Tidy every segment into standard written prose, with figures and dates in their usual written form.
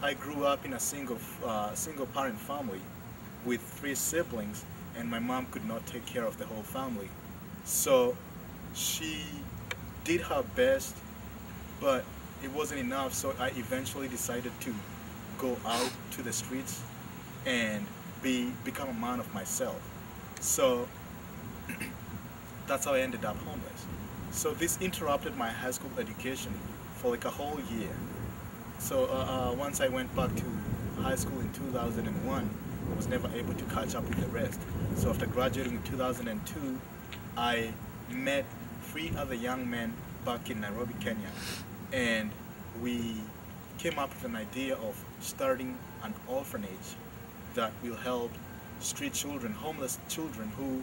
I grew up in a single parent family with 3 siblings, and my mom could not take care of the whole family. So she did her best, but it wasn't enough. So I eventually decided to go out to the streets and become a man of myself. So that's how I ended up homeless. So this interrupted my high school education for like a whole year. So once I went back to high school in 2001, I was never able to catch up with the rest. So after graduating in 2002, I met 3 other young men back in Nairobi, Kenya, and we came up with an idea of starting an orphanage that will help street children, homeless children who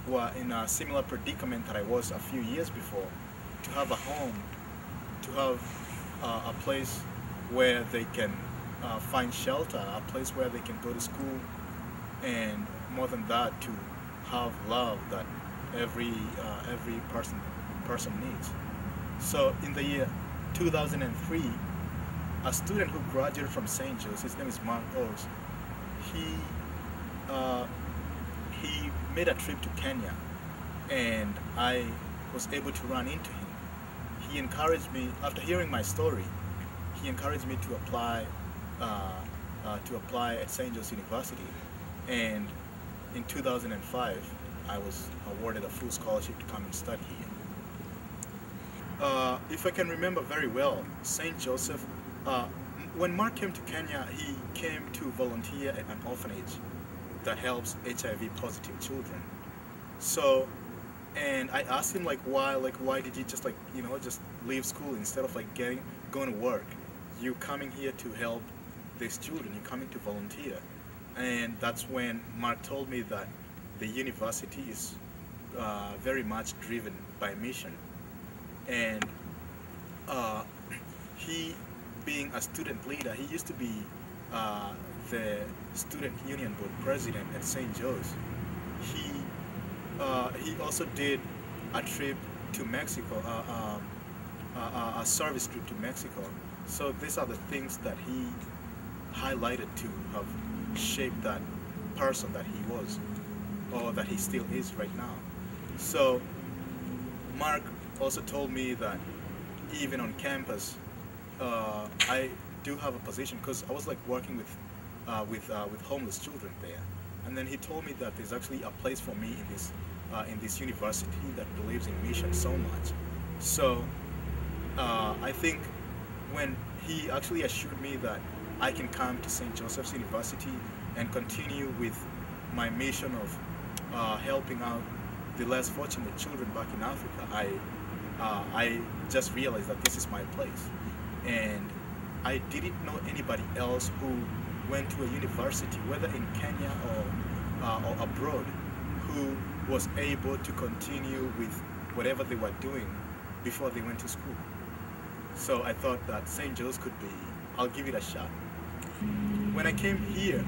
were in a similar predicament that I was a few years before, to have a home, to have a place where they can find shelter, a place where they can go to school, and more than that, to have love that every person needs. So in the year 2003, a student who graduated from St. Joe's, his name is Mark Oz, he made a trip to Kenya, and I was able to run into him. He encouraged me, after hearing my story, he encouraged me to apply at St. Joe's University, and in 2005 I was awarded a full scholarship to come and study here. If I can remember very well, St. Joseph, when Mark came to Kenya, he came to volunteer at an orphanage that helps HIV positive children. So, and I asked him why did you just just leave school instead of going to work? You coming here to help these children, you coming to volunteer. And that's when Mark told me that the university is very much driven by mission. And he, being a student leader, he used to be the student union board president at St. Joe's. He also did a trip to Mexico, a service trip to Mexico. So these are the things that he highlighted to have shaped that person that he was, or that he still is right now. So Mark also told me that even on campus, I do have a position, because I was working with homeless children there. And then he told me that there's actually a place for me in this university that believes in mission so much. So I think when he actually assured me that I can come to St. Joseph's University and continue with my mission of helping out the less fortunate children back in Africa, I just realized that this is my place. And I didn't know anybody else who went to a university, whether in Kenya or abroad, who was able to continue with whatever they were doing before they went to school. So I thought that St. Joe's could be, I'll give it a shot. When I came here,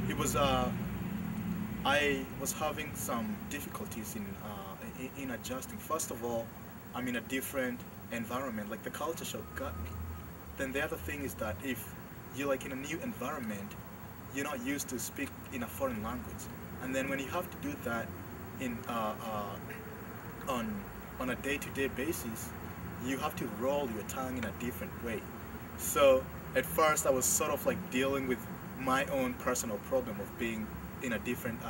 it was I was having some difficulties in adjusting. First of all, I'm in a different environment, the culture shock got me. Then the other thing is that if you're in a new environment, you're not used to speak in a foreign language, and then when you have to do that in on a day-to-day basis, you have to roll your tongue in a different way. So at first I was sort of dealing with my own personal problem of being in a different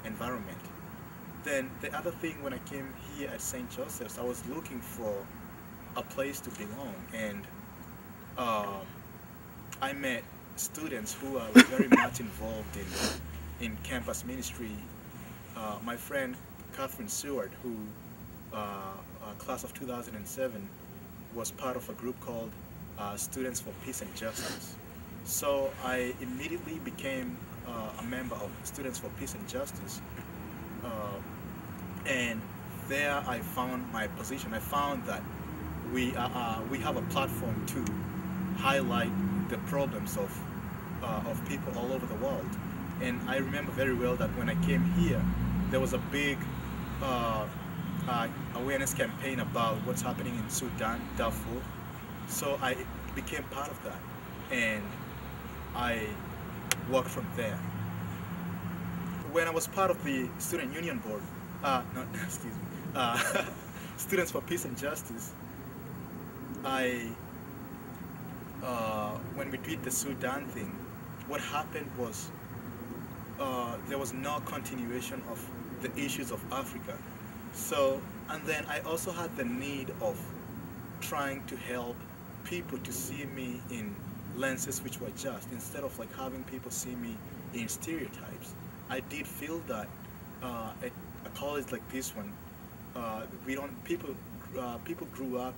environment. Then the other thing, when I came here at St. Joseph's, I was looking for a place to belong, and I met students who are very much involved in campus ministry. My friend Catherine Seward, who class of 2007, was part of a group called Students for Peace and Justice. So I immediately became a member of Students for Peace and Justice, and there I found my position. I found that we have a platform to highlight the problems of people all over the world. And I remember very well that when I came here, there was a big awareness campaign about what's happening in Sudan, Darfur. So I became part of that, and I worked from there. When I was part of the student union board, no, excuse me, Students for Peace and Justice, when we did the Sudan thing, what happened was there was no continuation of the issues of Africa. So, and then I also had the need of trying to help people to see me in lenses which were just, instead of like having people see me in stereotypes. I did feel that at a college like this one, people grew up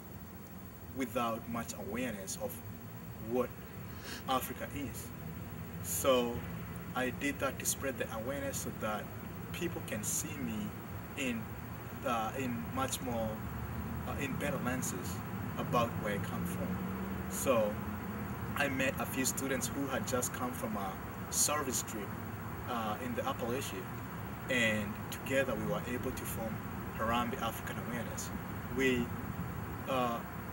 without much awareness of what Africa is. So I did that to spread the awareness so that people can see me in much more in better lenses about where I come from. So I met a few students who had just come from a service trip in the Appalachia, and together we were able to form Harambee African Awareness.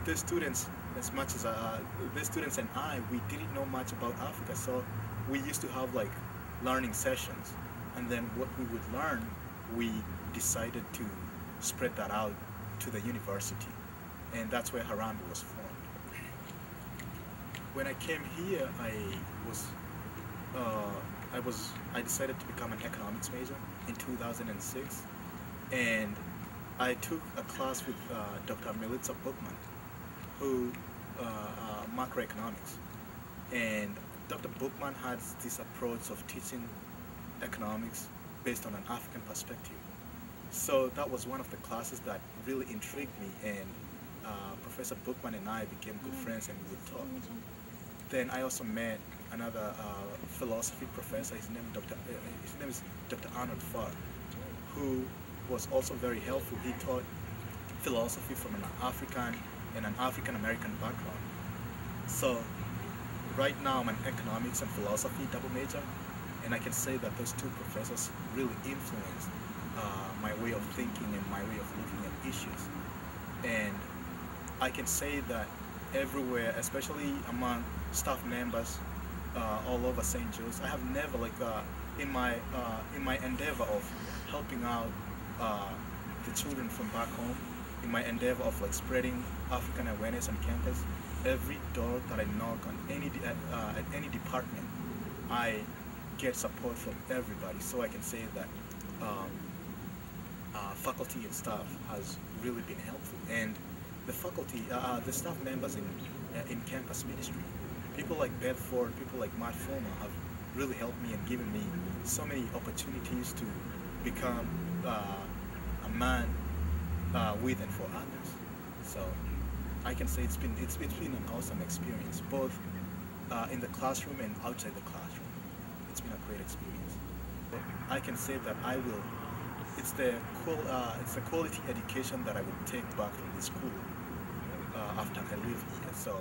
The students, as much as the students and I, we didn't know much about Africa, so we used to have like learning sessions, and then what we would learn, we decided to spread that out to the university, and that's where Harambee was formed. When I came here, I decided to become an economics major in 2006, and I took a class with Dr. Melitza Bookman, who macroeconomics, and Dr. Bookman has this approach of teaching economics based on an African perspective. So that was one of the classes that really intrigued me, and Professor Bookman and I became good friends, and we would talk. Then I also met another philosophy professor. His name is Dr. Arnold Farr, who was also very helpful. He taught philosophy from an African and an African American background. So right now I'm an economics and philosophy double major, and I can say that those two professors really influenced my way of thinking and my way of looking at issues. And I can say that everywhere, especially among staff members all over St. Joe's, I have never, like, in my endeavor of helping out the children from back home, in my endeavor of like spreading African awareness on campus, every door that I knock on at any department, I get support from everybody. So I can say that faculty and staff has really been helpful, and the faculty, the staff members in campus ministry, people like Bedford, people like Matt Fulmer have really helped me and given me so many opportunities to become a man with and for others. So I can say it's been an awesome experience, both in the classroom and outside the classroom. It's been a great experience. I can say that it's the quality education that I will take back from the school after I leave here. So